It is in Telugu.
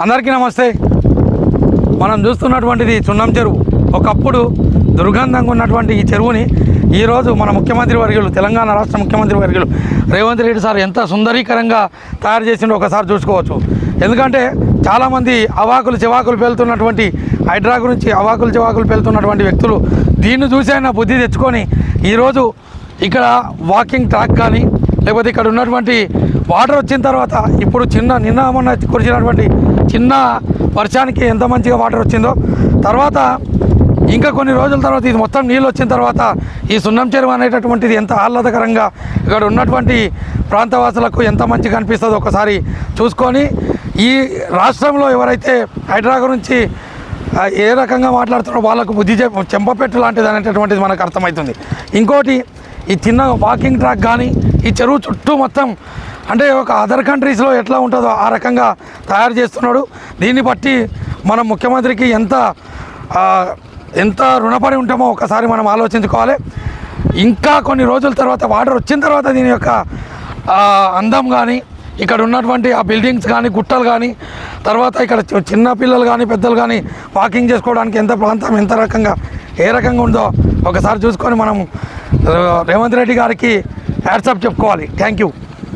అందరికీ నమస్తే. మనం చూస్తున్నటువంటిది చున్నం చెరువు. ఒకప్పుడు దుర్గంధంగా ఉన్నటువంటి ఈ చెరువుని ఈరోజు మన ముఖ్యమంత్రి వర్యులు, తెలంగాణ రాష్ట్ర ముఖ్యమంత్రి వర్యులు రేవంత్ రెడ్డి సార్ ఎంత సుందరీకరంగా తయారు చేసిండో ఒకసారి చూసుకోవచ్చు. ఎందుకంటే చాలామంది అవాకులు చివాకులు పేలుతున్నటువంటి హైడ్రా గురించి అవాకులు చివాకులు పేలుతున్నటువంటి వ్యక్తులు దీన్ని చూసి అయినా బుద్ధి తెచ్చుకొని ఈరోజు ఇక్కడ వాకింగ్ ట్రాక్ కానీ లేకపోతే ఇక్కడ ఉన్నటువంటి వాటర్ వచ్చిన తర్వాత ఇప్పుడు నిన్న మొన్న కురిచినటువంటి చిన్న వర్షానికి ఎంత మంచిగా వాటర్ వచ్చిందో, తర్వాత ఇంకా కొన్ని రోజుల తర్వాత ఇది మొత్తం నీళ్ళు వచ్చిన తర్వాత ఈ సున్నం చెరువు అనేటటువంటిది ఎంత ఆహ్లాదకరంగా ఇక్కడ ఉన్నటువంటి ప్రాంతవాసులకు ఎంత మంచిగా అనిపిస్తుందో ఒకసారి చూసుకొని, ఈ రాష్ట్రంలో ఎవరైతే హైడ్రా గురించి ఏ రకంగా మాట్లాడుతున్నారో వాళ్ళకు బుద్ధి చెంపపెట్టు లాంటిది అనేటటువంటిది మనకు అర్థమవుతుంది. ఇంకోటి, ఈ చిన్న వాకింగ్ ట్రాక్ కానీ ఈ చెరువు చుట్టూ మొత్తం అంటే ఒక అదర్ కంట్రీస్లో ఎట్లా ఉంటుందో ఆ రకంగా తయారు చేస్తున్నాడు. దీన్ని బట్టి మనం ముఖ్యమంత్రికి ఎంత రుణపడి ఉంటామో ఒకసారి మనం ఆలోచించుకోవాలి. ఇంకా కొన్ని రోజుల తర్వాత వాటర్ వచ్చిన తర్వాత దీని యొక్క అందం కానీ, ఇక్కడ ఉన్నటువంటి ఆ బిల్డింగ్స్ కానీ, గుట్టలు కానీ, తర్వాత ఇక్కడ చిన్న పిల్లలు కానీ పెద్దలు కానీ వాకింగ్ చేసుకోవడానికి ఎంత ప్రాంతం ఎంత రకంగా ఏ రకంగా ఉందో ఒకసారి చూసుకొని మనం రేవంత్ రెడ్డి గారికి హ్యాట్సాప్ చెప్పుకోవాలి. Thank you.